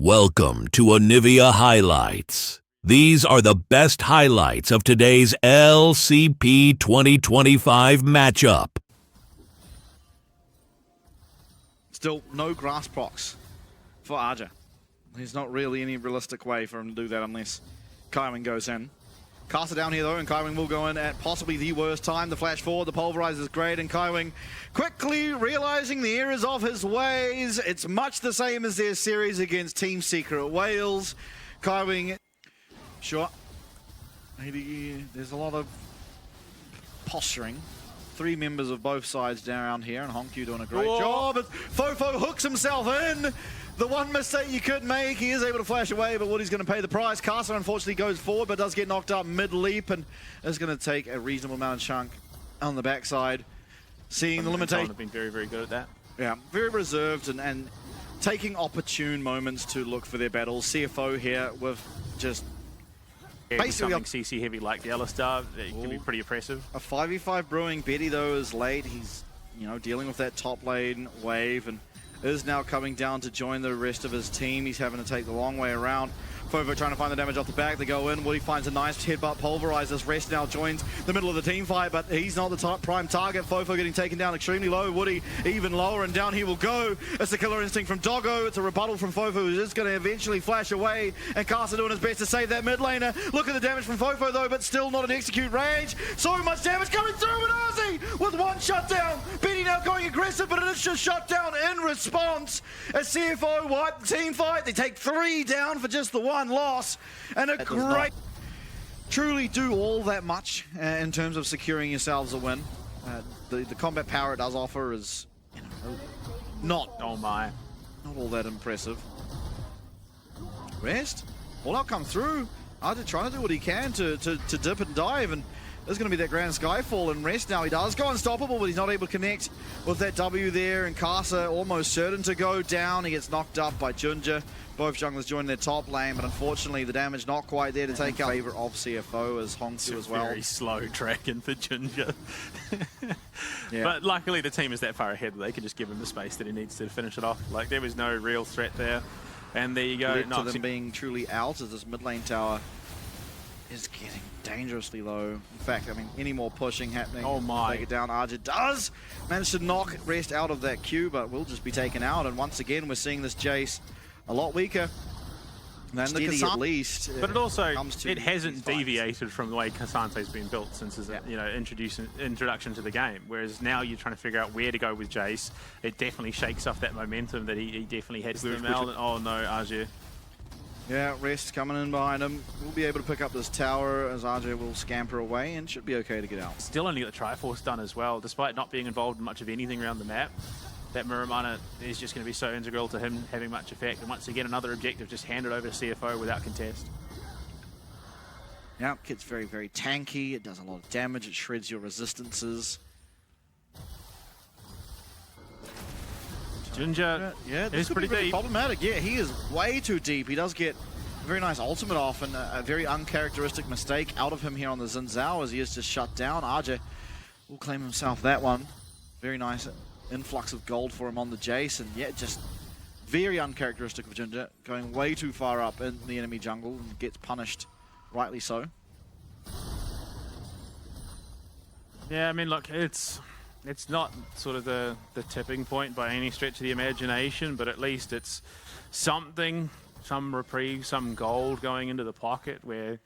Welcome to Onivia Highlights. These are the best highlights of today's LCP 2025 matchup. Still no grass procs for Arja. There's not really any realistic way for him to do that unless Kaiwing goes in. Caster down here though, and Kaiwing will go in at possibly the worst time. The flash forward, the pulverizer is great, and Kaiwing quickly realizing the errors of his ways. It's much the same as their series against Team Secret Wales. Kaiwing, sure, maybe there's a lot of posturing. Three members of both sides down here, and Honkyu doing a great job. But Fofo hooks himself in. The one mistake you could make, he is able to flash away, but Woody's going to pay the price. Caster unfortunately goes forward, but does get knocked up mid-leap, and is going to take a reasonable amount of chunk on the backside. Seeing the limitation. Have been very, very good at that. Yeah, very reserved and taking opportune moments to look for their battles. CFO here with just basically something CC heavy like the Alistar, it can be pretty impressive. A 5v5 brewing. Betty though is late. He's dealing with that top lane wave and is now coming down to join the rest of his team. He's having to take the long way around. Fofo trying to find the damage off the back. They go in. Woody finds a nice headbutt, pulverizes. Rest now joins the middle of the team fight, but he's not the top prime target. Fofo getting taken down extremely low. Woody even lower, and down he will go. It's a killer instinct from Doggo. It's a rebuttal from Fofo, who's just going to eventually flash away. And Caster doing his best to save that mid laner. Look at the damage from Fofo though, but still not an execute range. So much damage coming through, and Ozzy with one shutdown. Betty now going aggressive, but it is just shut down in response. As CFO wipe the team fight, they take 3 down for just the one loss, and a great truly do all that much in terms of securing yourselves a win. The combat power it does offer is not all that impressive. Rest all out come through. Arja trying to do what he can to dip and dive, and there's going to be that grand skyfall, and Rest now he does go unstoppable, but he's not able to connect with that W there, and Caster almost certain to go down. He gets knocked up by Junja. Both junglers join their top lane, but unfortunately the damage not quite there to take out favor of CFO as Honkyu as well. Very slow tracking for Junja. Yeah. But luckily the team is that far ahead that they can just give him the space that he needs to finish it off. Like, there was no real threat there. And there you go. To them being truly out as this mid lane tower is getting dangerously low. In fact, I mean, any more pushing happening. Oh my. Take it down. Arja does manage to knock Rest out of that queue, but will just be taken out. And once again, we're seeing this Jace a lot weaker than the Kasante, at least. But it also, it hasn't deviated from the way Kasante's been built since his introduction to the game. Whereas now you're trying to figure out where to go with Jace. It definitely shakes off that momentum that he definitely had. Oh no, Arja. Yeah, Rest coming in behind him. We'll be able to pick up this tower as Arja will scamper away and should be okay to get out. Still only got the Triforce done as well, despite not being involved in much of anything around the map. That Muramana is just going to be so integral to him having much effect. And once again, another objective just handed over to CFO without contest. Yeah, kit's very, very tanky. It does a lot of damage. It shreds your resistances. Junja, yeah, this is pretty deep. Problematic. Yeah, he is way too deep. He does get a very nice ultimate off, and a very uncharacteristic mistake out of him here on the Xin Zhao as he is just shut down. Arja will claim himself that one. Very nice influx of gold for him on the Jace, and yeah, just very uncharacteristic of Junja, going way too far up in the enemy jungle and gets punished, rightly so. Yeah, I mean, look, it's not sort of the tipping point by any stretch of the imagination, but at least it's something, some reprieve, some gold going into the pocket where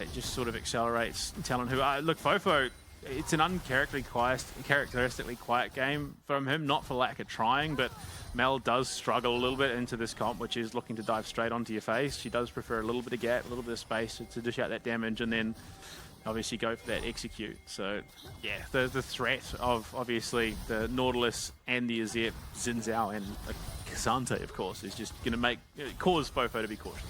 it just sort of accelerates Talon, who, look, Fofo, it's an uncharacteristically quiet game from him, not for lack of trying, but Mel does struggle a little bit into this comp, which is looking to dive straight onto your face. She does prefer a little bit of gap, a little bit of space to dish out that damage, and then obviously go for that execute. So yeah, the threat of obviously the Nautilus and the Azir, Xin Zhao and Kasante, of course, is just going to cause Fofo to be cautious.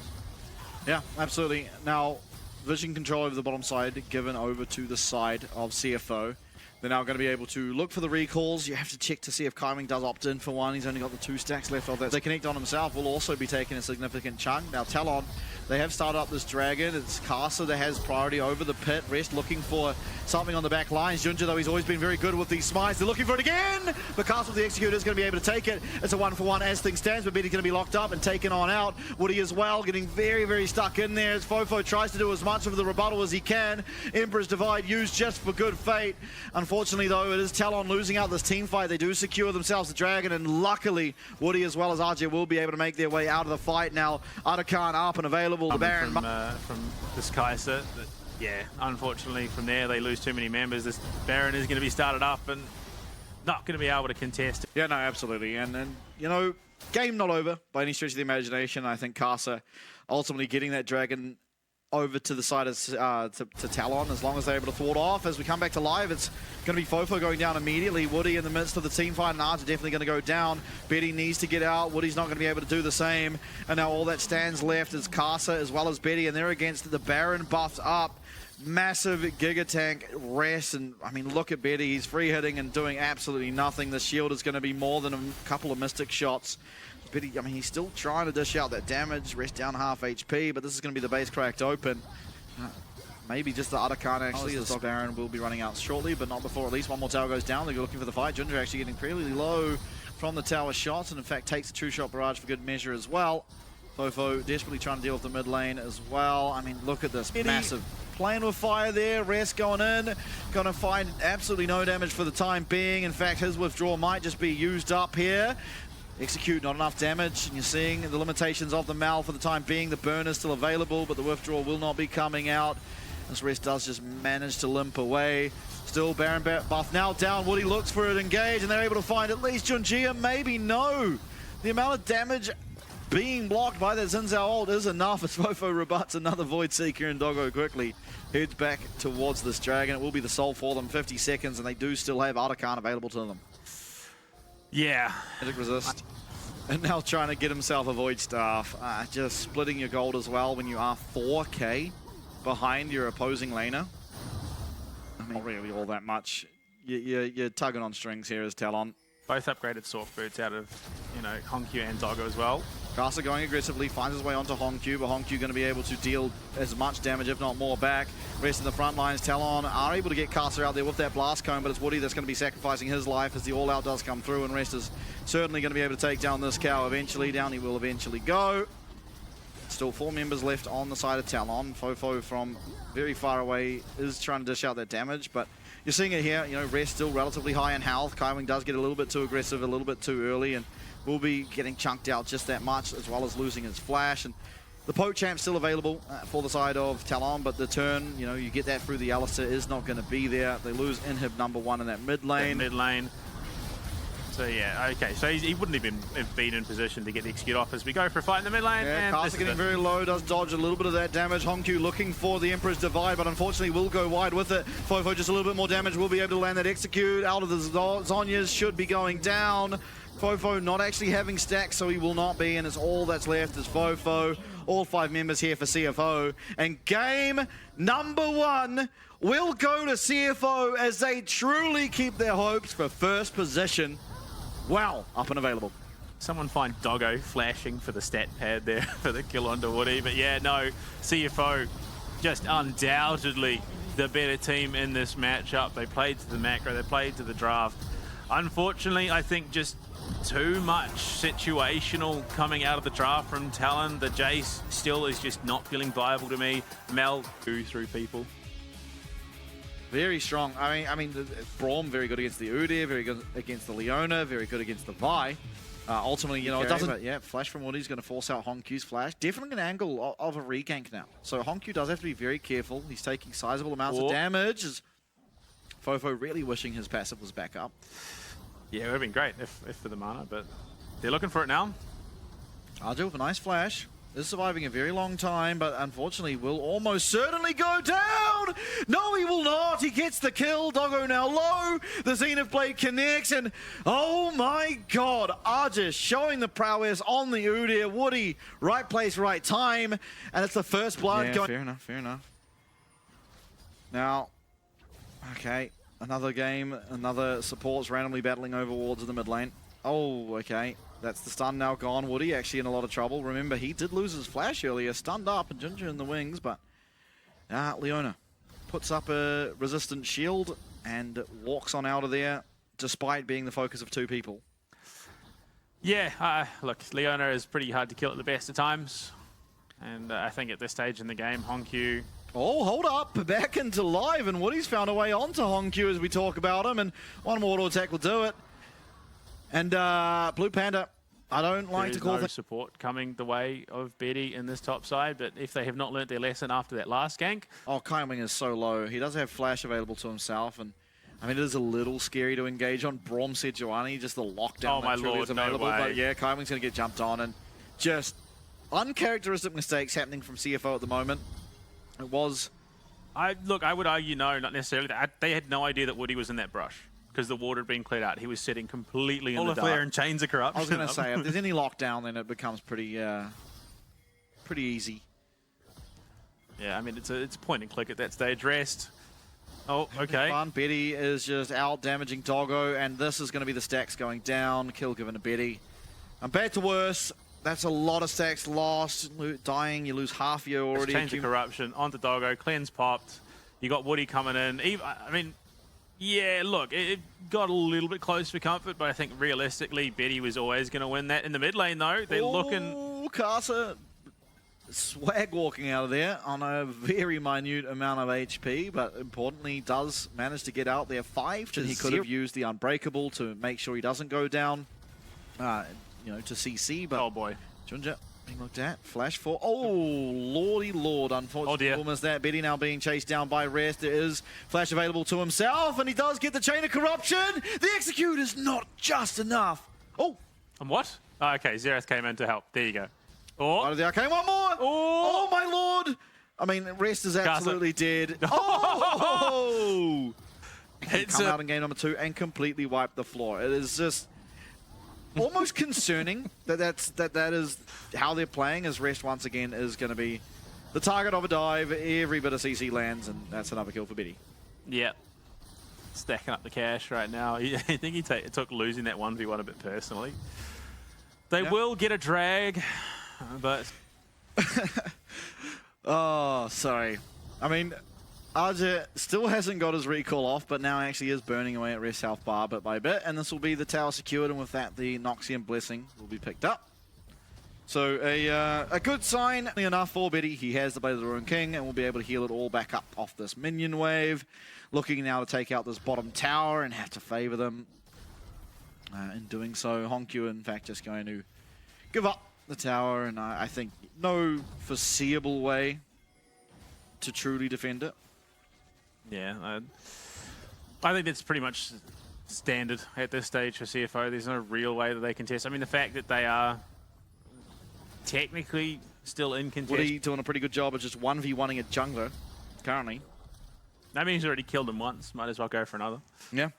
Yeah, absolutely. Now, vision control over the bottom side given over to the side of CFO. They're now going to be able to look for the recalls. You have to check to see if Kaiwing does opt in for one. He's only got the 2 stacks left of that. They connect on himself will also be taking a significant chunk. Now Talon, they have started up this Dragon. It's Casa that has priority over the pit. Rest looking for something on the back lines. Junja, though, he's always been very good with these smites. They're looking for it again, but Casa with the Executor is going to be able to take it. It's a 1-for-1 as things stands, but Betty's going to be locked up and taken on out. Woody as well, getting very, very stuck in there as Fofo tries to do as much of the rebuttal as he can. Emperor's Divide used just for good fate. Unfortunately, though, it is Talon losing out this team fight. They do secure themselves the Dragon, and luckily, Woody as well as RJ will be able to make their way out of the fight. Now, Arakan up and available. The Baron from this Kaiser, yeah, unfortunately from there they lose too many members. This Baron is going to be started up and not going to be able to contest it. Yeah, no, absolutely. And you know, game not over by any stretch of the imagination. I think Casa ultimately getting that Dragon over to the side of to Talon, as long as they're able to thwart off. As we come back to live, it's going to be Fofo going down immediately. Woody in the midst of the team fight, and Arj are definitely going to go down. Betty needs to get out. Woody's not going to be able to do the same. And now all that stands left is Casa as well as Betty, and they're against the Baron buffed up. Massive Giga Tank rest, and I mean, look at Betty. He's free hitting and doing absolutely nothing. The shield is going to be more than a couple of Mystic shots. Betty, I mean, he's still trying to dish out that damage, rest down half HP, but this is going to be the base cracked open. Maybe just the Arakan actually, as the Baron will be running out shortly, but not before at least one more tower goes down. They're looking for the fight. Junja actually getting fairly low from the tower shots, and in fact takes the 2-shot barrage for good measure as well. Fofo desperately trying to deal with the mid lane as well. I mean, look at this massive playing with fire there. Rest going in, going to find absolutely no damage for the time being. In fact, his withdrawal might just be used up here. Execute, not enough damage, and you're seeing the limitations of the Mal for the time being. The burn is still available, but the withdrawal will not be coming out. This Rest does just manage to limp away. Still Baron buff now down. Woody looks for it, engage, and they're able to find at least Junjia. Maybe no. The amount of damage being blocked by that Xin Zhao ult is enough as Fofo rebuts another Void Seeker, and Doggo quickly heads back towards this Dragon. It will be the soul for them, 50 seconds, and they do still have Arakan available to them. Yeah. Magic resist. And now trying to get himself a Void Staff. Just splitting your gold as well when you are 4k behind your opposing laner. I mean, not really all that much. You're tugging on strings here as Talon. Both upgraded Sork boots out of, you know, Honkyu and Doggo as well. Casa going aggressively, finds his way onto Honkyu, but Honkyu going to be able to deal as much damage, if not more, back. Rest in the front lines, Talon are able to get Casa out there with that Blast Cone, but it's Woody that's going to be sacrificing his life as the all-out does come through, and Rest is certainly going to be able to take down this cow eventually. Down he will eventually go. Still 4 members left on the side of Talon. Fofo from very far away is trying to dish out that damage, but you're seeing it here, you know, Rest still relatively high in health. Kaiwing does get a little bit too aggressive, a little bit too early, and will be getting chunked out just that much, as well as losing his flash. And the Poke Champ's still available for the side of Talon, but the turn, you know, you get that through the Alistair is not going to be there. They lose inhib #1 in that mid lane. So yeah, okay, so he wouldn't even have been in position to get the execute off as we go for a fight in the mid lane. Yeah, Casa getting very low, does dodge a little bit of that damage. Honkyu looking for the Emperor's Divide, but unfortunately will go wide with it. Fofo just a little bit more damage, will be able to land that execute. Out of the Zhonyas should be going down. Fofo not actually having stacks, so he will not be, and it's all that's left is Fofo. All 5 members here for CFO. And game #1 will go to CFO as they truly keep their hopes for first position. Wow, up and available. Someone find Doggo flashing for the stat pad there for the kill onto Woody. But yeah, no, CFO just undoubtedly the better team in this matchup. They played to the macro, they played to the draft. Unfortunately, I think just too much situational coming out of the draft from Talon. The Jace still is just not feeling viable to me. Mel through people. Very strong. I mean, Braum very good against the Udyr, very good against the Leona, very good against the Vi. Ultimately, you know, it doesn't. But yeah, flash from Woody's going to force out Honkyu's flash. Definitely an angle of a regank now. So Honkyu does have to be very careful. He's taking sizable amounts of damage. As Fofo really wishing his passive was back up. Yeah, it would have been great if for the mana, but they're looking for it now. Arjo with a nice flash. Is surviving a very long time, but unfortunately will almost certainly go down. No, he will not. He gets the kill. Doggo now low. The Zenith Blade connects, and oh my god, Arjus showing the prowess on the Udyr. Woody, right place, right time, and it's the first blood going. Fair enough, fair enough. Now, okay, Another game, another supports randomly battling over wards in the mid lane. Oh, okay. That's the stun now gone. Woody actually in a lot of trouble. Remember, he did lose his flash earlier, stunned up, and Ginger in the wings, but Leona puts up a resistant shield and walks on out of there, despite being the focus of 2 people. Yeah, look, Leona is pretty hard to kill at the best of times. And I think at this stage in the game, Honkyu... Oh, hold up. Back into live, and Woody's found a way onto Honkyu as we talk about him, and one more auto attack will do it. And Blue Panda, I don't like to call no support coming the way of Betty in this top side, but if they have not learnt their lesson after that last gank... Oh, Kaiwing is so low. He does have flash available to himself, and I mean, it is a little scary to engage on. Braum said Joanni, just the lockdown that truly is available. No way. But yeah, Kaiwing's going to get jumped on, and just uncharacteristic mistakes happening from CFO at the moment. It was... Look, I would argue no, not necessarily. They had no idea that Woody was in that brush because the water had been cleared out. He was sitting completely in the dark. Flare and Chains of Corruption. I was going to say, if there's any lockdown, then it becomes pretty easy. Yeah, I mean, it's a point and click at that stage. Rest. Oh, okay. Fun. Betty is just out damaging Doggo, and this is going to be the stacks going down. Kill given to Betty. And bad to worse. That's a lot of stacks lost. Dying, you lose half your already. Change of corruption onto Doggo. Cleanse popped. You got Woody coming in. I mean, yeah, look, it got a little bit close for comfort, but I think realistically, Betty was always going to win that. In the mid lane, though, they're looking... Casa swag walking out of there on a very minute amount of HP, but importantly, does manage to get out there 5 to 0. He could have used the Unbreakable to make sure he doesn't go down. You know, to CC, but oh boy, Junja being looked at. Flash for lordy lord, unfortunately almost that. Betty now being chased down by Rest. There is flash available to himself, and he does get the Chain of Corruption. The execute is not just enough. Oh, and what? Oh, okay, Xerath came in to help. There you go. Oh, out of the arcane, one more. Oh my lord! I mean, Rest is absolutely dead. Oh, he come out in game number 2 and completely wipe the floor. It is just almost concerning that is how they're playing, as Rest once again is going to be the target of a dive. Every bit of CC lands, and that's another kill for Betty. Yeah. Stacking up the cash right now. I think he took losing that 1v1 a bit personally. They will get a drag, but... Oh, sorry. I mean, Arja still hasn't got his recall off, but now actually is burning away at Rest South Bar bit by bit, and this will be the tower secured, and with that, the Noxian Blessing will be picked up. So a good sign enough for Betty. He has the Blade of the Ruined King, and will be able to heal it all back up off this minion wave. Looking now to take out this bottom tower and have to favor them. In doing so, Honkyu, in fact, just going to give up the tower, and I think no foreseeable way to truly defend it. Yeah, I think that's pretty much standard at this stage for CFO. There's no real way that they contest. I mean, the fact that they are technically still in contest. Woody doing a pretty good job of just 1v1ing a jungler currently. That means he's already killed him once. Might as well go for another. Yeah.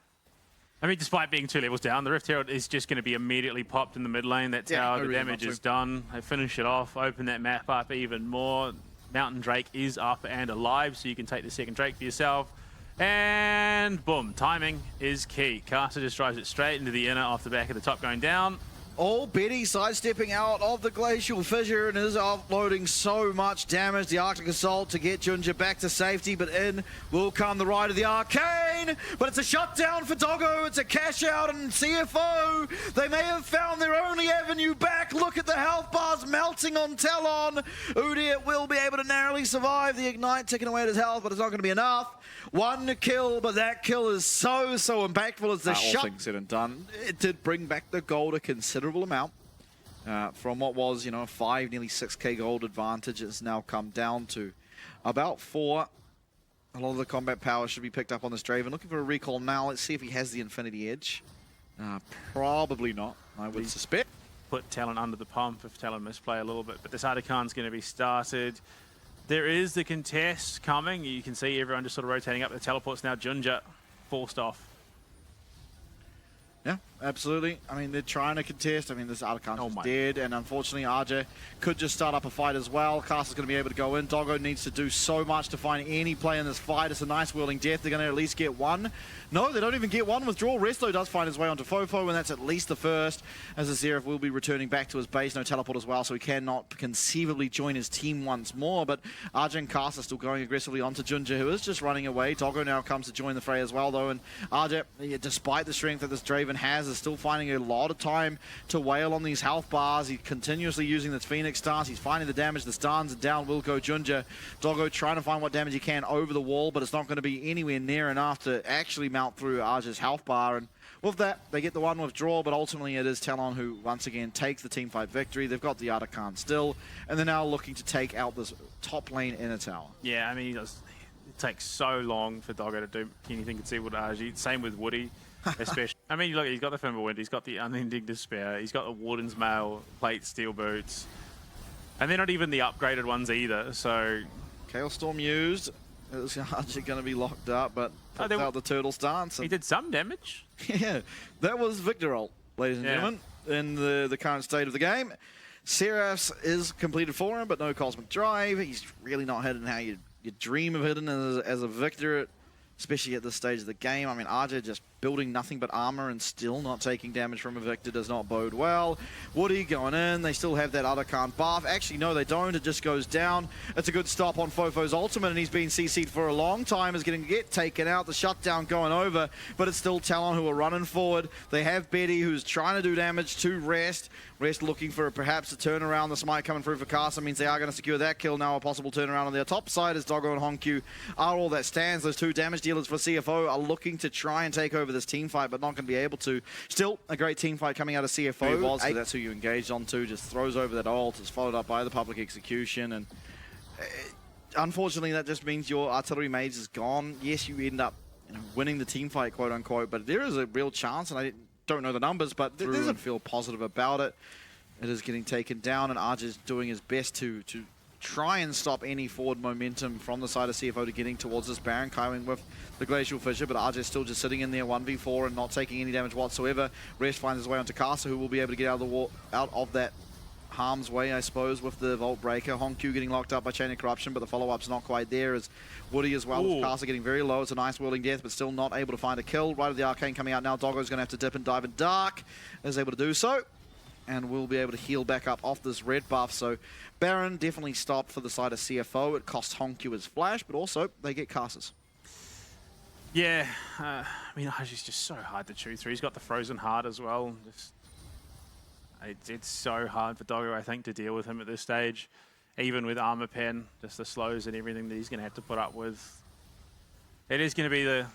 I mean, despite being 2 levels down, the Rift Herald is just going to be immediately popped in the mid lane. That's how the damage is done. They finish it off, open that map up even more. Mountain Drake is up and alive, so you can take the second Drake for yourself. And boom, timing is key. Carter just drives it straight into the inner off the back of the top going down. Oh, Betty sidestepping out of the Glacial Fissure and is offloading so much damage. The Arctic Assault to get Junja back to safety, but in will come the Ride of the Arcane. But it's a shutdown for Doggo. It's a cash out, and CFO, they may have found their only avenue back. Look at the health bars melting on Talon. Udyr will be able to narrowly survive the Ignite, taking away his health, but it's not going to be enough. 1 kill, but that kill is so impactful as the shut. All things said and done, it did bring back the gold a considerable amount. From what was, you know, a 5, nearly 6k gold advantage, it's now come down to about 4. A lot of the combat power should be picked up on this Draven. Looking for a recall now. Let's see if he has the Infinity Edge. Probably not, I would suspect. Put Talon under the pump if Talon misplay a little bit, but this Artican's going to be started. There is the contest coming. You can see everyone just sort of rotating up. The teleport's now Junja forced off. Yeah, absolutely. I mean, they're trying to contest. I mean, this Artican's my. dead, and unfortunately, RJ could just start up a fight as well. Cast is going to be able to go in. Doggo needs to do so much to find any play in this fight. It's a nice whirling death. They're going to at least get one. No, they don't even get one. Withdrawal. Resto does find his way onto Fofo, and that's at least the first, as Azerif will be returning back to his base. No teleport as well, so he cannot conceivably join his team once more. But RJ and Cast are still going aggressively onto Junja, who is just running away. Doggo now comes to join the fray as well, though, and RJ, despite the strength that this Draven has, is still finding a lot of time to wail on these health bars. He's continuously using this Phoenix stance. He's finding the damage. The stuns, and down will go Junja. Doggo trying to find what damage he can over the wall, but it's not going to be anywhere near enough to actually mount through Arja's health bar. And with that, they get the one withdrawal, but ultimately it is Talon who once again takes the teamfight victory. They've got the Artican still, and they're now looking to take out this top lane in a tower. Yeah, I mean, it takes so long for Doggo to do anything conceivable to RG. Same with Woody. Especially, I mean, look, he's got the Fimbulwind, he's got the Unending Despair, he's got the Warden's Mail, Plate, Steel Boots, and they're not even the upgraded ones either, so... Chaos Storm used, it's actually going to be locked up, but puts out the turtle stance. He did some damage. Yeah, that was Victorol, ladies and gentlemen, in the current state of the game. Seraph's is completed for him, but no Cosmic Drive. He's really not hitting how you dream of hitting as a Victor, especially at this stage of the game. I mean, RJ just building nothing but armor and still not taking damage from a Victor does not bode well. Woody going in. They still have that Artican buff. Actually, no, they don't. It just goes down. It's a good stop on Fofo's ultimate, and he's been CC'd for a long time. Is going to get taken out. The shutdown going over, but it's still Talon who are running forward. They have Betty, who's trying to do damage to Rest. Rest looking for perhaps a turnaround. The smite coming through for Casa means they are going to secure that kill now. A possible turnaround on their top side as Doggo and Honkyu are all that stands. Those two damage dealers for CFO are looking to try and take over this team fight, but not going to be able to. Still a great team fight coming out of CFO. That's who you engaged onto. Just throws over that ult. It's followed up by the public execution, and unfortunately that just means your artillery mage is gone. Yes, you end up winning the team fight, quote unquote, but there is a real chance, and I don't know the numbers, but there doesn't feel positive about it. It is getting taken down, and Arj is doing his best to try and stop any forward momentum from the side of CFO to getting towards this Baron. Kaiwing with the Glacial Fissure, but RJ is still just sitting in there 1v4 and not taking any damage whatsoever. Rest finds his way onto Casa, who will be able to get out of the wall, out of that harm's way, I suppose, with the Vault Breaker. Honkyu getting locked up by Chain of Corruption, but the follow-up's not quite there, as Woody as well, with Casa getting very low. It's a nice whirling death, but still not able to find a kill. Right of the Arcane coming out now. Doggo's going to have to dip and dive in Dark, is able to do so, and will be able to heal back up off this red buff. So Baron definitely stopped for the side of CFO. It costs Honkyu his flash, but also they get Casas. Yeah, I mean, he's just so hard to chew through. He's got the Frozen Heart as well. It's so hard for Doggo, I think, to deal with him at this stage. Even with Armor Pen, just the slows and everything that he's going to have to put up with. It is going to be the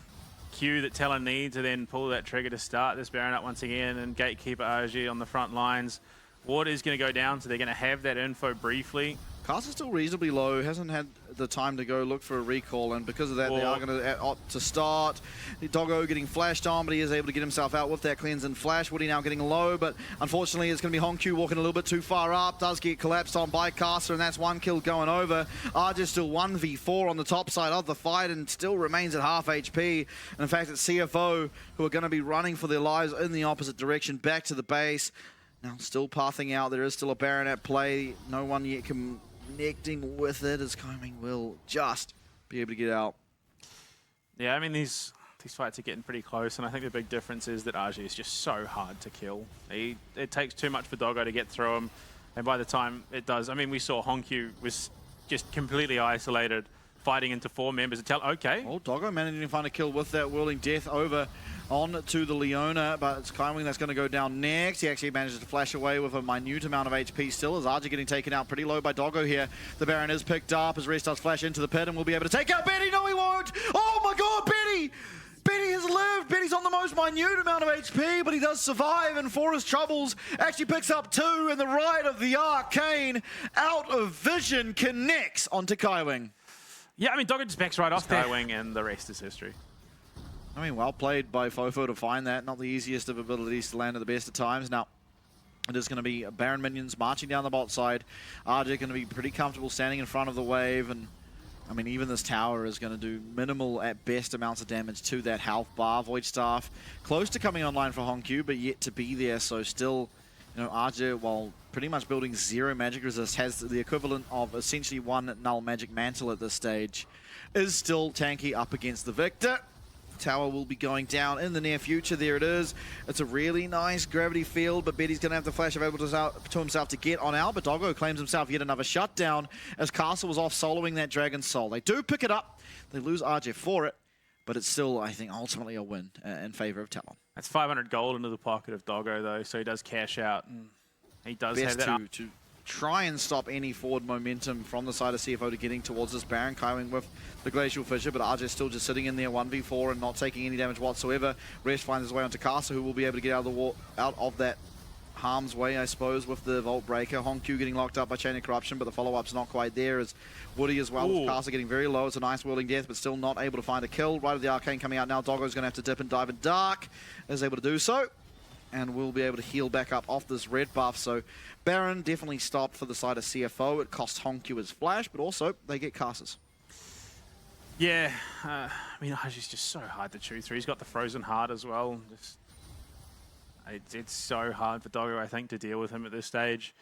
cue that Talon needs to then pull that trigger to start this Baron up once again, and Gatekeeper RG on the front lines. Water is going to go down, so they're going to have that info briefly. Casa's still reasonably low, hasn't had the time to go look for a recall, and because of that, they are going to opt to start. Doggo getting flashed on, but he is able to get himself out with that cleanse and flash. Woody now getting low, but unfortunately it's going to be Honkyu walking a little bit too far up. Does get collapsed on by Casa, and that's one kill going over. Arj still 1v4 on the top side of the fight and still remains at half HP. And in fact, it's CFO who are going to be running for their lives in the opposite direction, back to the base. Now still pathing out. There is still a Baron at play. No one yet connecting with it, as Kaiwing will just be able to get out. Yeah, I mean, these fights are getting pretty close, and I think the big difference is that RG is just so hard to kill. It takes too much for Doggo to get through him, and by the time it does, I mean, we saw Honkyu was just completely isolated, fighting into 4 members and okay. Oh, Doggo managing to find a kill with that whirling death over on to the Leona, but it's Kaiwing that's going to go down next. He actually manages to flash away with a minute amount of HP still, as Arja getting taken out pretty low by Doggo here. The Baron is picked up as Rest does flash into the pit and will be able to take out Betty. No, he won't! Oh my god, Betty! Betty has lived. Betty's on the most minute amount of HP, but he does survive, and for his troubles, actually picks up 2 in the right of the Arcane. Out of vision, connects onto Kaiwing. Yeah, I mean, Doggo just backs right off Kaiwing, and the rest is history. I mean, well played by Fofo to find that. Not the easiest of abilities to land at the best of times. Now, it is going to be Baron minions marching down the bot side. RJ going to be pretty comfortable standing in front of the wave, and I mean, even this tower is going to do minimal at best amounts of damage to that health bar. Void Staff close to coming online for Hongq, but yet to be there. So still, you know, RJ, while pretty much building 0 magic resist, has the equivalent of essentially 1 null magic mantle at this stage, is still tanky up against the Victor. Tower will be going down in the near future. There it is. It's a really nice gravity field, but Betty's going to have the flash available to himself to get on out. But Doggo claims himself yet another shutdown as Castle was off soloing that Dragon Soul. They do pick it up. They lose RJ for it, but it's still, I think, ultimately a win in favor of Talon. That's 500 gold into the pocket of Doggo, though, so he does cash out. And he does have that to try and stop any forward momentum from the side of CFO to getting towards this Baron, Kaiwing with the Glacial Fissure, but RJ's still just sitting in there 1v4 and not taking any damage whatsoever. Rest finds his way onto Casa, who will be able to get out of that harm's way, I suppose, with the Vault Breaker. Hongq getting locked up by Chain of Corruption, but the follow-up's not quite there as Woody as well. With Casa getting very low. It's a nice whirling death, but still not able to find a kill. Right of the Arcane coming out now. Doggo's going to have to dip and dive in dark. Is able to do so, and will be able to heal back up off this red buff. So Baron definitely stopped for the side of CFO. It costs Hongq his flash, but also they get casters. Yeah, I mean, he's just so hard to chew through. He's got the Frozen Heart as well. It's so hard for Doggo, I think, to deal with him at this stage.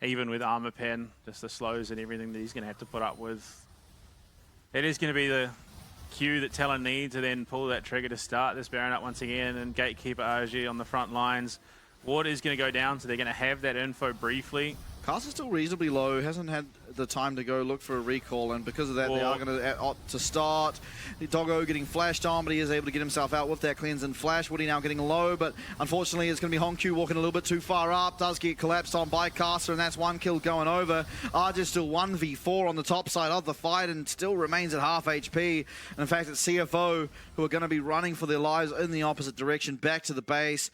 Even with Armor Pen, just the slows and everything that he's going to have to put up with. It is going to be the cue that Talon needs to then pull that trigger to start this Baron up once again, and Gatekeeper RG on the front lines. Water is going to go down, so they're going to have that info briefly. Caster's still reasonably low, hasn't had the time to go look for a recall, and because of that, they are going to opt to start. Doggo getting flashed on, but he is able to get himself out with that cleanse and flash. Woody now getting low, but unfortunately it's going to be Hongq walking a little bit too far up. Does get collapsed on by Caster, and that's 1 kill going over. RJ still 1v4 on the top side of the fight and still remains at half HP. And in fact, it's CFO who are going to be running for their lives in the opposite direction, back to the base.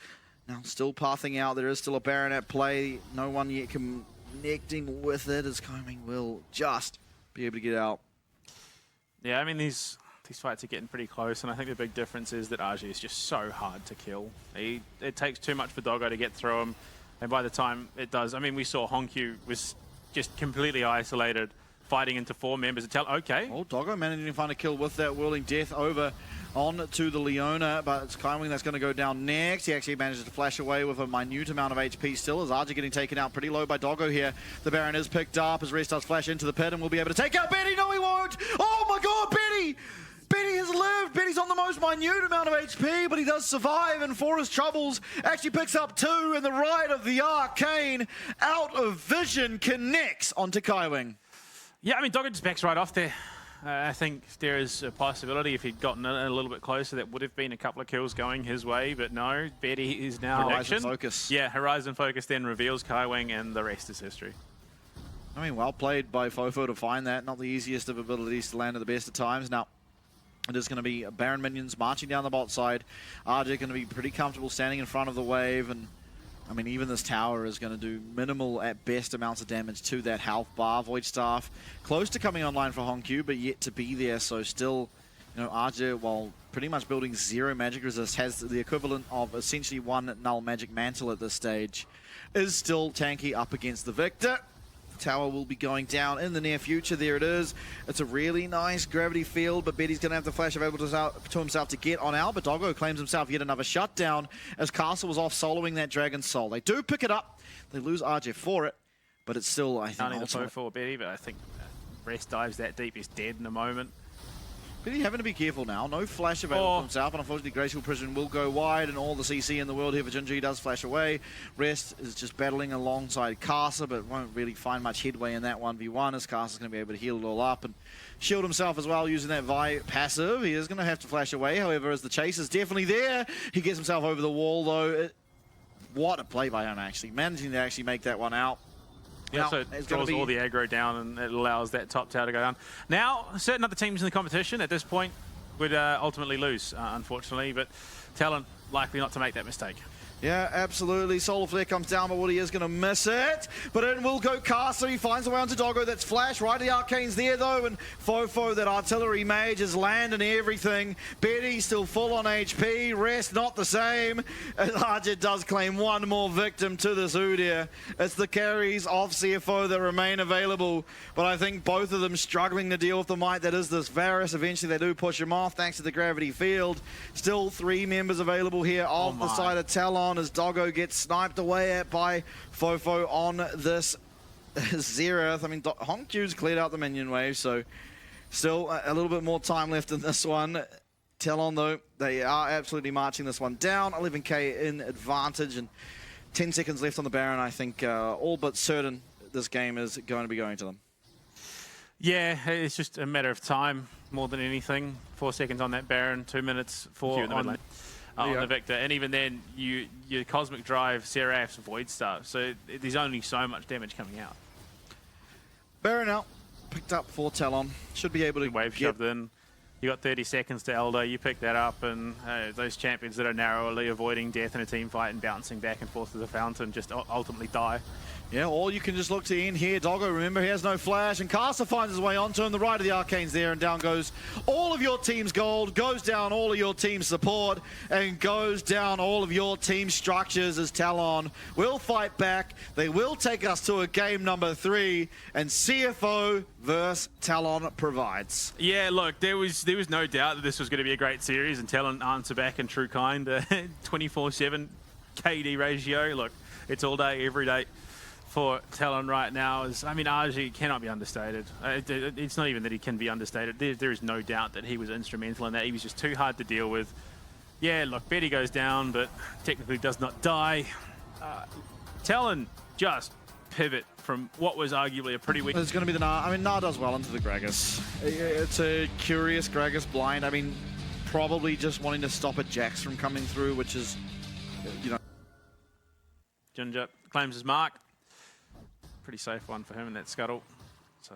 Now still pathing out. There is still a Baron at play. No one yet connecting with it, as Kaiwing will just be able to get out. Yeah, I mean, these fights are getting pretty close, and I think the big difference is that RG is just so hard to kill. It takes too much for Doggo to get through him, and by the time it does, I mean, we saw Hongq was just completely isolated, fighting into 4 members of Talon. Okay. Oh, Doggo managing to find a kill with that whirling death over on to the Leona, but it's Kaiwing that's going to go down next. He actually manages to flash away with a minute amount of HP still, as RJ getting taken out pretty low by Doggo here. The Baron is picked up as Rest does flash into the pit and will be able to take out Betty. No, he won't! Oh my god, Betty! Betty has lived. Betty's on the most minute amount of HP, but he does survive, and for his troubles, actually picks up 2 in the right of the Arcane. Out of vision, connects onto Kaiwing. Yeah, I mean, Doggo just backs right off there. I think there is a possibility if he'd gotten a little bit closer, that would have been a couple of kills going his way, but no, Betty is now Horizon focus. Yeah, Horizon focus then reveals Kaiwing, and the rest is history. I mean, well played by Fofo to find that. Not the easiest of abilities to land at the best of times. Now, it is going to be Baron minions marching down the bot side. RJ going to be pretty comfortable standing in front of the wave, and I mean, even this tower is going to do minimal at best amounts of damage to that health bar. Void Staff close to coming online for Hongq, but yet to be there. So still, you know, RJ, while pretty much building 0 magic resist, has the equivalent of essentially 1 null magic mantle at this stage, is still tanky up against the Victor. Tower will be going down in the near future. There it is. It's a really nice gravity field, but Betty's going to have the flash available to himself to get on out. But Doggo claims himself yet another shutdown as Castle was off soloing that Dragon Soul. They do pick it up. They lose RJ for it, but it's still, I think, not even for Betty, but I think Rest dives that deep, is dead in a moment. Betty having to be careful now. No flash available for himself, and unfortunately Graceful Prison will go wide, and all the CC in the world here for Jinji does flash away. Rest is just battling alongside Casa, but won't really find much headway in that 1v1, as Casa's going to be able to heal it all up and shield himself as well using that Vi passive. He is going to have to flash away, however, as the chase is definitely there. He gets himself over the wall, though. What a play by him, actually. Managing to actually make that one out. Yeah, so it draws all the aggro down, and it allows that top tower to go down. Now, certain other teams in the competition at this point would ultimately lose, unfortunately, but Talon likely not to make that mistake. Yeah, absolutely. Solar Flare comes down, but Woody is going to miss it. But in will go Caster. He finds a way onto Doggo. That's Flash. Right to the Arcane's there, though. And Fofo, that artillery mage, is landing everything. Betty still full on HP. Rest not the same. And Arjit does claim one more victim to this Udyr. It's the carries of CFO that remain available. But I think both of them struggling to deal with the might that is this Varus. Eventually, they do push him off thanks to the gravity field. Still 3 members available here off the side of Talon, as Doggo gets sniped away at by Fofo on this Xerath. I mean, Honkyu's cleared out the minion wave, so still a little bit more time left in this one. Talon, though, they are absolutely marching this one down. 11k in advantage and 10 seconds left on the Baron. I think all but certain this game is going to be going to them. Yeah, it's just a matter of time more than anything. 4 seconds on that Baron, 2 minutes for on the Victor, and even then, your Cosmic Drive, Seraph's Void Star, so there's only so much damage coming out. Baron out, picked up for Talon, should be able to wave shoved in. You got 30 seconds to Elder, you pick that up, and those champions that are narrowly avoiding death in a team fight and bouncing back and forth to the fountain just ultimately die. Yeah, or you can just look to end here. Doggo, remember, he has no flash, and Caster finds his way onto him. The right of the Arcane's there, and down goes all of your team's gold, goes down all of your team's support, and goes down all of your team structures as Talon will fight back. They will take us to a game number 3, and CFO versus Talon provides. Yeah, look, there was no doubt that this was going to be a great series, and Talon answer back in true kind. 24/7 KD ratio. Look, it's all day, every day for Talon right now. I mean, RG cannot be understated. It's not even that he can be understated. There is no doubt that he was instrumental in that. He was just too hard to deal with. Yeah, look, Betty goes down, but technically does not die. Talon just pivot from what was arguably a pretty weak... It's going to be the Gnar. I mean, Gnar does well into the Gragas. It's a curious Gragas blind. I mean, probably just wanting to stop a Jax from coming through, which is, you know... Ginger claims his mark. Pretty safe one for him in that scuttle. So,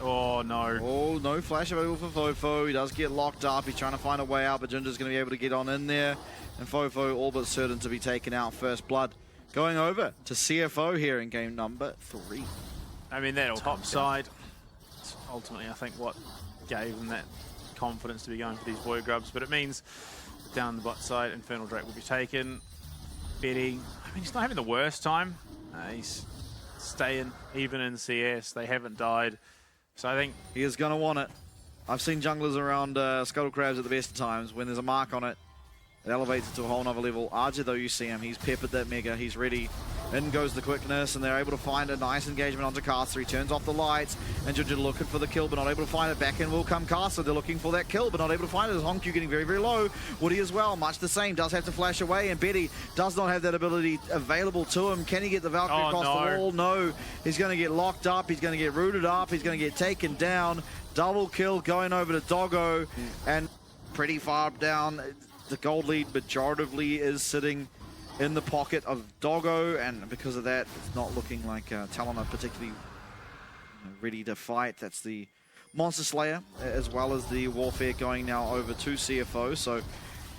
oh no. Oh, no flash available for Fofo. He does get locked up. He's trying to find a way out, but Ginger's going to be able to get on in there. And Fofo all but certain to be taken out. First blood going over to CFO here in game number 3. I mean, that top side, ultimately, I think, what gave them that confidence to be going for these Void Grubs. But it means down the bot side, Infernal Drake will be taken. Betty, I mean, he's not having the worst time. He's staying even in CS. They haven't died. So I think he is going to want it. I've seen junglers around Scuttle Crabs at the best of times. When there's a mark on it, it elevates it to a whole nother level. Arja, though, you see him. He's peppered that Mega. He's ready. In goes the quickness, and they're able to find a nice engagement onto Caster. He turns off the lights, and Ginger looking for the kill, but not able to find it. Back in will come Caster. They're looking for that kill, but not able to find it. As Honkyu's getting very, very low. Woody as well, much the same. Does have to flash away, and Betty does not have that ability available to him. Can he get the Valkyrie across the wall? No. He's going to get locked up. He's going to get rooted up. He's going to get taken down. Double kill going over to Doggo, and pretty far down. The gold lead majoritively is sitting in the pocket of Doggo, and because of that, it's not looking like Talon are particularly ready to fight. That's the Monster Slayer, as well as the Warfare going now over to CFO. So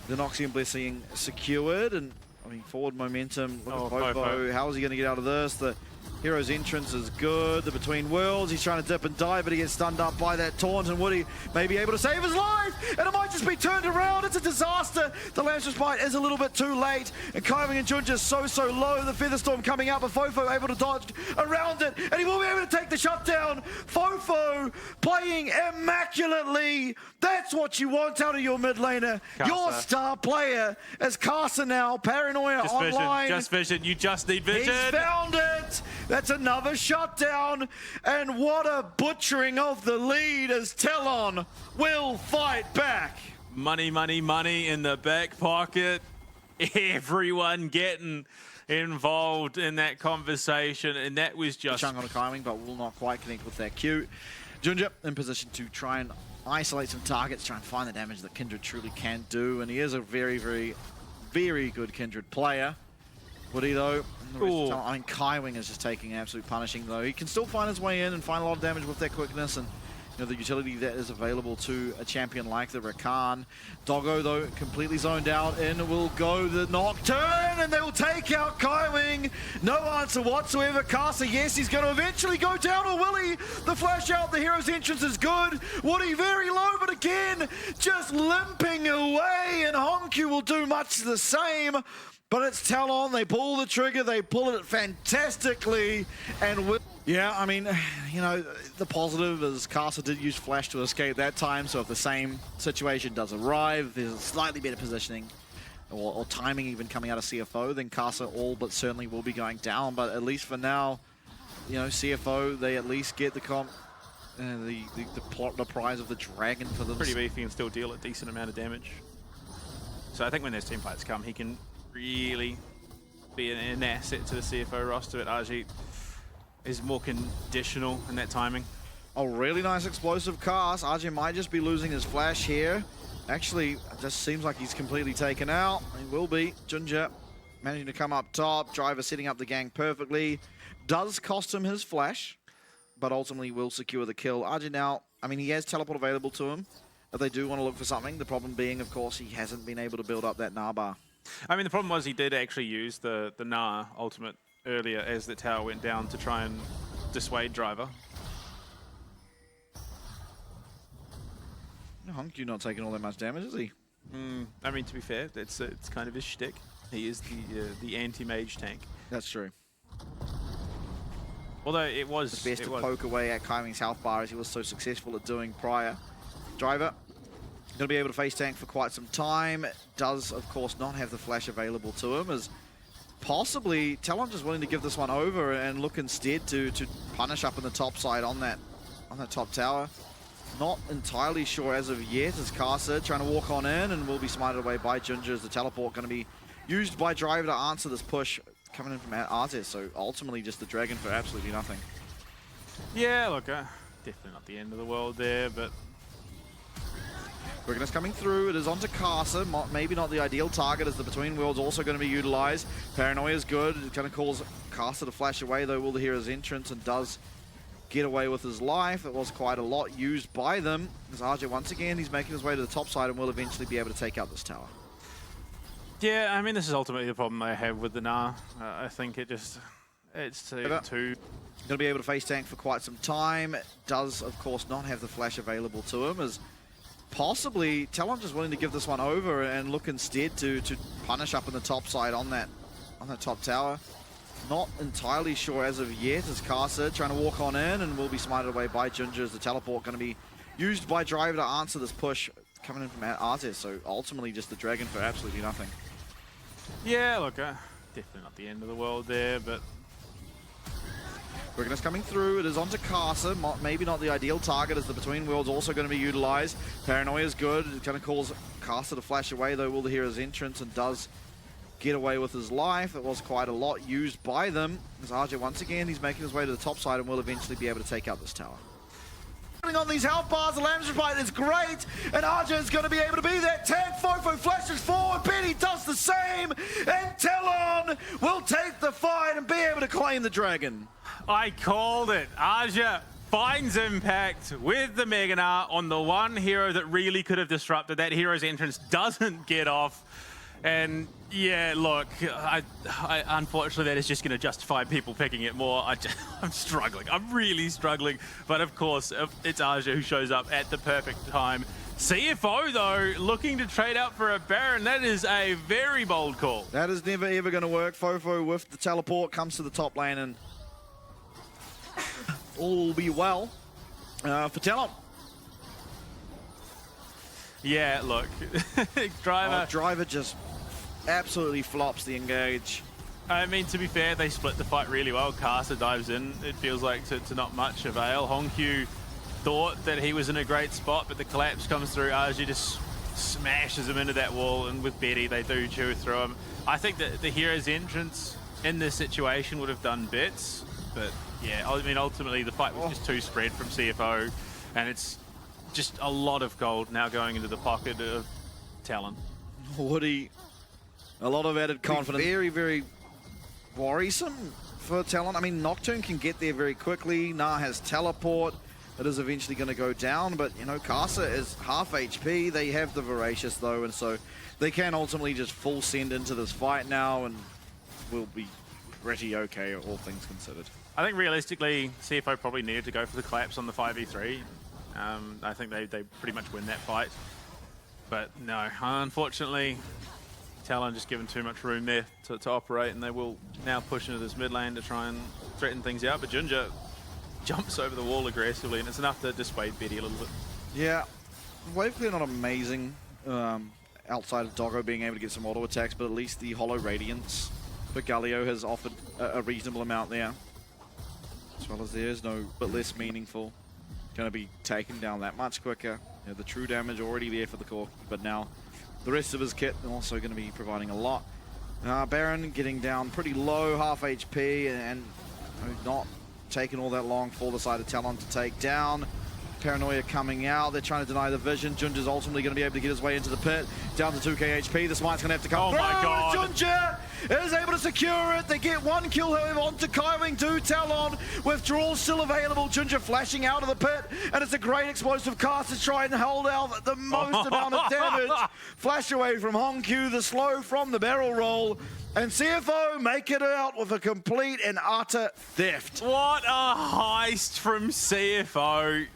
the Noxian Blessing secured, and I mean, forward momentum. Look at Fofo. How is he going to get out of this? The Hero's entrance is good. The Between Worlds, he's trying to dip and dive, but he gets stunned up by that taunt, and Woody may be able to save his life, and it might just be turned around. It's a disaster. The Lance Bite is a little bit too late, and Kiving and Jun just so low. The Featherstorm coming out, but Fofo able to dodge around it, and he will be able to take the shutdown. Fofo playing immaculately. That's what you want out of your mid laner. Your star player, as Caster now, Paranoia just online. Just vision, you just need vision. He's found it. That's another shutdown, and what a butchering of the lead as Talon will fight back. Money, money, money in the back pocket. Everyone getting involved in that conversation, and that was just... Chung on a Kyming, but will not quite connect with that Q. Junja in position to try and isolate some targets, try and find the damage that Kindred truly can do, and he is a very, very, very good Kindred player. Woody, though, I mean, Kaiwing is just taking absolute punishing, though. He can still find his way in and find a lot of damage with that quickness, and the utility that is available to a champion like the Rakan. Doggo, though, completely zoned out. In will go the Nocturne, and they will take out Kaiwing. No answer whatsoever. Casa, yes, he's going to eventually go down, or will he? The flash out, the hero's entrance is good. Woody very low, but again, just limping away, and Honkyu will do much the same. But it's Talon, they pull the trigger, they pull it fantastically, and yeah, I mean, the positive is Casa did use Flash to escape that time, so if the same situation does arrive, there's a slightly better positioning, or timing even coming out of CFO, then Casa all but certainly will be going down, but at least for now, CFO, they at least get the prize of the dragon for them. Pretty beefy and still deal a decent amount of damage. So I think when those team fights come, he can really be an asset to the CFO roster, but RG is more conditional in that timing. A really nice explosive cast. RJ might just be losing his flash here. Actually, it just seems like he's completely taken out. He will be. Junja managing to come up top. Driver setting up the gang perfectly. Does cost him his flash, but ultimately will secure the kill. RJ now, I mean, he has teleport available to him, but they do want to look for something. The problem being, of course, he hasn't been able to build up that Nah bar. I mean, the problem was he did actually use the Nah ultimate earlier as the tower went down to try and dissuade Driver. Honkyu not taking all that much damage, is he? I mean, to be fair, it's kind of his shtick. He is the anti-mage tank. That's true. Although it was the best to poke away at Kaiwing's health bar as he was so successful at doing prior. Driver going to be able to face tank for quite some time. Does, of course, not have the flash available to him, as possibly Talon just willing to give this one over and look instead to punish up in the top side on that top tower. Not entirely sure as of yet, as Casa trying to walk on in and will be smited away by Ginger, as the teleport going to be used by Driver to answer this push coming in from Artes. So ultimately just the dragon for absolutely nothing. Yeah, look, definitely not the end of the world there, but Quickness coming through. It is onto Casa. Maybe not the ideal target, as the Between Worlds also going to be utilized. Paranoia is good. It kind of calls Casa to flash away, though, will the hero's entrance, and does get away with his life. It was quite a lot used by them. As RJ, once again, he's making his way to the top side and will eventually be able to take out this tower. Yeah, I mean, this is ultimately the problem I have with the Nah. I think it's too... Going to be able to face tank for quite some time. Does, of course, not have the flash available to him, as possibly Talon just willing to give this one over and look instead to punish up in the top side on that top tower. Not entirely sure as of yet, as Casa trying to walk on in and will be smited away by Ginger, as the teleport going to be used by Driver to answer this push coming in from Artes. So ultimately just the dragon for absolutely nothing. Yeah, look, definitely not the end of the world there, but Quickness coming through. It is onto Casa. Maybe not the ideal target, as the Between Worlds also going to be utilized. Paranoia is good. It kind of calls Casa to flash away, though, will the hero's entrance, and does get away with his life. It was quite a lot used by them. As RJ, once again, he's making his way to the top side and will eventually be able to take out this tower. On these health bars, the Lamb's fight is great, and RJ is going to be able to be that tank. Fofo flashes forward, Benny does the same, and Talon will take the fight and be able to claim the dragon. I called it. Aja finds impact with the Mega Nah on the one hero that really could have disrupted. That hero's entrance doesn't get off. And yeah, look, I unfortunately that is just going to justify people picking it more. I'm struggling. I'm really struggling. But of course, it's Aja who shows up at the perfect time. CFO, though, looking to trade out for a Baron. That is a very bold call. That is never, ever going to work. Fofo with the teleport comes to the top lane, and all will be well for Talon. Yeah, look, Driver just absolutely flops the engage. I mean, to be fair, they split the fight really well. Casa dives in, it feels like, to not much avail. Honkyu thought that he was in a great spot, but the collapse comes through. Aji just smashes him into that wall, and with Betty, they do chew through him. I think that the hero's entrance in this situation would have done bits, but yeah, I mean, ultimately the fight was just too spread from CFO, and it's just a lot of gold now going into the pocket of Talon. Woody, a lot of added confidence. Very, very worrisome for Talon. I mean, Nocturne can get there very quickly. Nah has teleport. it is eventually going to go down, but, you know, Casa is half HP. They have the Voracious, though, and so they can ultimately just full send into this fight now, and will be pretty okay, all things considered. I think realistically, CFO probably needed to go for the collapse on the 5v3. I think they pretty much win that fight. But no, unfortunately, Talon just given too much room there to operate, and they will now push into this mid lane to try and threaten things out. But Junja jumps over the wall aggressively, and it's enough to dissuade Betty a little bit. Yeah, wave clear not amazing outside of Doggo being able to get some auto attacks, but at least the Hollow Radiance for Galio has offered a reasonable amount there. As well as there's no, but less meaningful. Going to be taken down that much quicker. You know, the true damage already there for the core, but now the rest of his kit also going to be providing a lot. Baron getting down pretty low, half HP, and not taking all that long for the side of Talon to take down. Paranoia coming out, they're trying to deny the vision. Junja's ultimately going to be able to get his way into the pit, down to 2k HP. The smite's going to have to come. Oh my god! Junja is able to secure it. They get one kill, however, onto Kaiwing to Talon. Withdrawal still available. Junja flashing out of the pit, and it's a great explosive cast to try and hold out the most amount of damage. Flash away from Hongq, the slow from the barrel roll, and CFO make it out with a complete and utter theft. What a heist from CFO.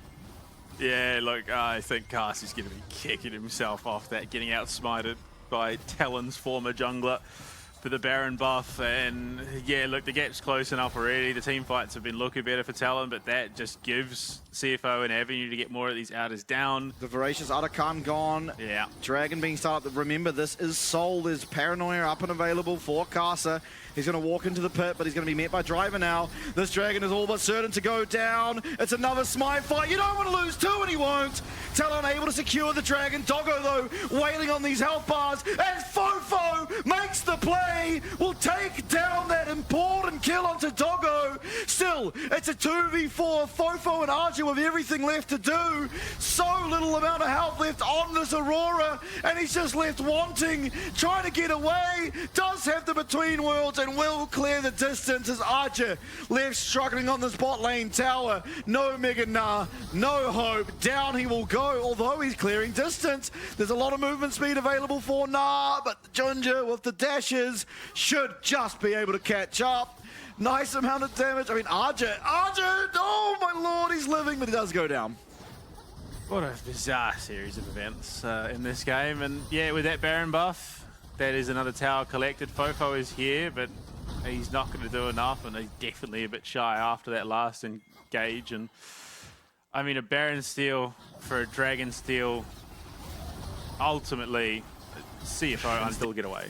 Yeah, look, I think Cassie's going to be kicking himself off that, getting outsmited by Talon's former jungler for the Baron buff. And yeah, look, the gap's close enough already. The team fights have been looking better for Talon, but that just gives CFO an avenue to get more of these outers down. The Voracious Otacon gone. Yeah. Dragon being started. Remember, this is Soul. There's Paranoia up and available for Casa. He's going to walk into the pit, but he's going to be met by Driver now. This Dragon is all but certain to go down. It's another smite fight. You don't want to lose two, and he won't. Talon able to secure the Dragon. Doggo, though, wailing on these health bars. And Fofo makes the play. Will take down that important kill onto Doggo. Still, it's a 2v4. Fofo and Archer with everything left to do. So little amount of health left on this Aurora, and he's just left wanting, trying to get away. Does have the Between Worlds and will clear the distance as Archer left struggling on this bot lane tower. No Mega Nah, no hope. Down he will go, although he's clearing distance. There's a lot of movement speed available for Nah, but Junja with the dashes should just be able to catch up. Nice amount of damage. I mean, Archer, oh my lord, he's living, but he does go down. What a bizarre series of events in this game. And yeah, with that Baron buff, that is another tower collected. Fofo is here, but he's not going to do enough, and he's definitely a bit shy after that last engage. And I mean, a Baron steal for a Dragon steal, ultimately, CFO can still get away.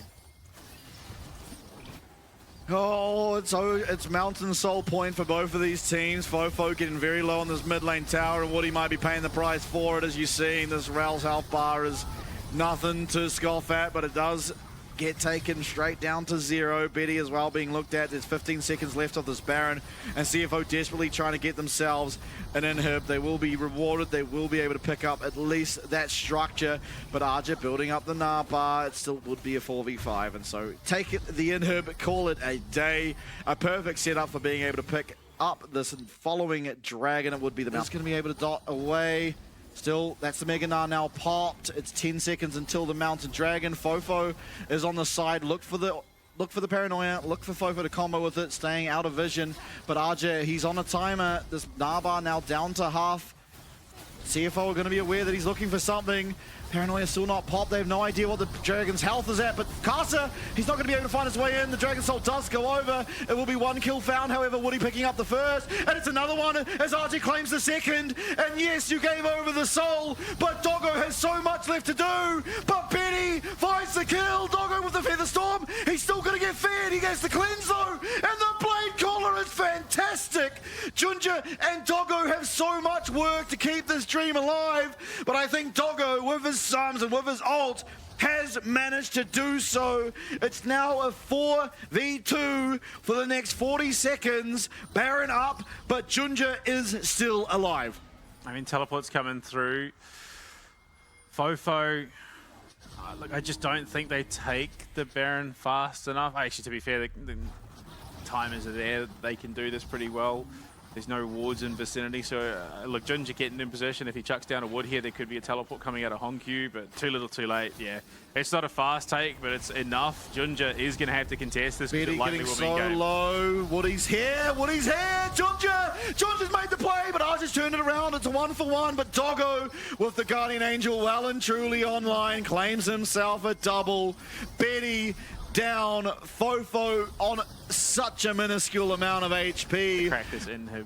Oh, it's Mountain Soul point for both of these teams. Fofo getting very low on this mid lane tower, and what he might be paying the price for it, as you see, this Ral's health bar is nothing to scoff at, but it does get taken straight down to zero. Betty as well being looked at. There's 15 seconds left of this Baron, and CFO desperately trying to get themselves an inhib. They will be rewarded. They will be able to pick up at least that structure, but Arja building up the Napa, it still would be a 4v5, and so take it, the inhib, call it a day. A perfect setup for being able to pick up this following Dragon. It would be the mouse going to be able to dot away. Still, that's the Mega now popped. It's 10 seconds until the Mountain Dragon. Fofo is on the side. Look for the Paranoia. Look for Fofo to combo with it, staying out of vision. But RJ, he's on a timer. This Naba now down to half. CFO are going to be aware that he's looking for something. Paranoia still not popped. They have no idea what the Dragon's health is at, but Casa, he's not going to be able to find his way in. The Dragon Soul does go over. It will be one kill found, however, Woody picking up the first, and it's another one as RG claims the second. And yes, you gave over the Soul, but Doggo has so much left to do. But Betty finds the kill. Doggo with the Feather Storm. He's still going to get fed. He gets the cleanse though, and the Blade Caller is fantastic. Junja and Doggo have so much work to keep this dream alive, but I think Doggo, with his Psalms and with his ult, has managed to do so. It's now a 4v2 for the next 40 seconds. Baron up, but Junja is still alive. I mean, teleport's coming through. Fofo, look, I just don't think they take the Baron fast enough. Actually, to be fair, the timers are there. They can do this pretty well. There's no wards in vicinity, so look, Ginger getting in position. If he chucks down a wood here, there could be a teleport coming out of Honkyu, but too little too late, yeah. It's not a fast take, but it's enough. Ginger is going to have to contest this. Betty getting so low. Woody's here. Woody's here. Ginger's made the play, but Archer's turned it around. It's a 1-for-1, but Doggo with the Guardian Angel well and truly online claims himself a double. Betty down, Fofo on such a minuscule amount of HP. Crack this inhib,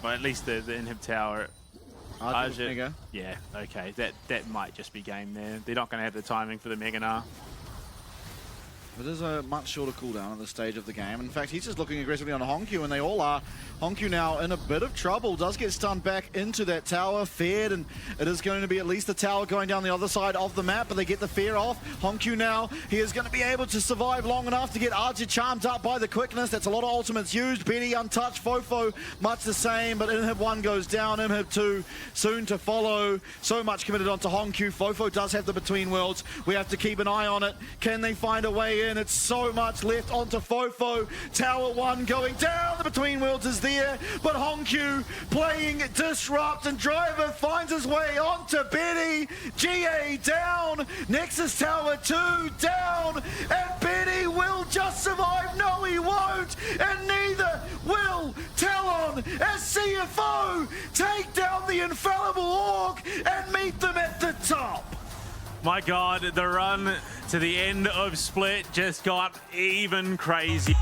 well, at least the inhib tower. Archer, yeah, okay, that might just be game there. They're not going to have the timing for the Mega now. It is a much shorter cooldown at this stage of the game. In fact, he's just looking aggressively on Honkyu, and they all are. Honkyu now in a bit of trouble, does get stunned back into that tower, feared, and it is going to be at least the tower going down the other side of the map, but they get the fear off. Honkyu now, he is going to be able to survive long enough to get Archer charmed up by the quickness. That's a lot of ultimates used. Betty untouched, Fofo much the same, but Inhib 1 goes down, Inhib 2 soon to follow. So much committed onto Honkyu. Fofo does have the Between Worlds. We have to keep an eye on it. Can they find a way in? It's so much left onto Fofo. Tower 1 going down. The Between Worlds is there, but Honkyu playing Disrupt, and Driver finds his way onto Betty. GA down. Nexus Tower 2 down, and Betty will just survive. No, he won't, and neither will Talon as CFO take down the infallible Orc and meet them at the top. My God, the run to the end of Split just got even crazy.